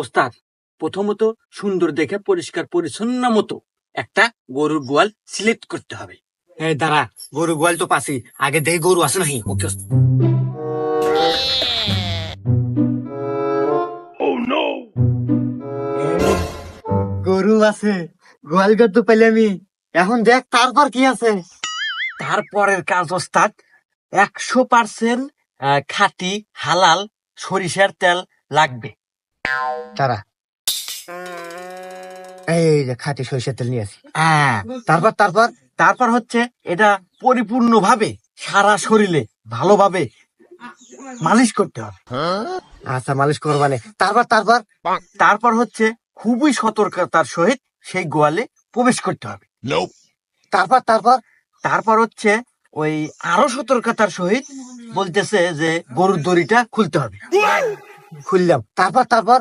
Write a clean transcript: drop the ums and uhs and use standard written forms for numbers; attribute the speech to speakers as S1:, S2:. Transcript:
S1: ওস্তাদ, প্রথমত সুন্দর দেখে পরিষ্কার পরিচ্ছন্ন মতো একটা গরুর গোয়াল সিলেক্ট করতে হবে।
S2: এই দাঁড়া, গরু গোয়াল তো পাছি, আগে দেখি গরু আছে নাকি। ওকে গরু আছে, গোয়াল ঘর তো পেলে আমি। এখন দেখ তারপর কি আছে।
S1: তারপরের কাজ ওস্তাদ, 100% খাঁটি হালাল সরিষার তেল লাগবে।
S2: তারা এই যে খাঁটি সরিষার তেল নিয়ে আসি।
S1: হ্যাঁ,
S2: তারপর তারপর
S1: তারপর হচ্ছে এটা পরিপূর্ণভাবে সারা শরীরে ভালোভাবে মালিশ করতে হবে।
S2: আচ্ছা, মালিশ করবানে। তারপর তারপর
S1: তারপর হচ্ছে খুবই সতর্কতার সহিত সেই গোয়ালে প্রবেশ করতে হবে।
S2: তারপর তারপর
S1: তারপর হচ্ছে ওই আরো সতর্কতার সহিত বলতেছে যে গরুর দড়িটা খুলতে হবে।
S2: খুললাম। তারপর তারপর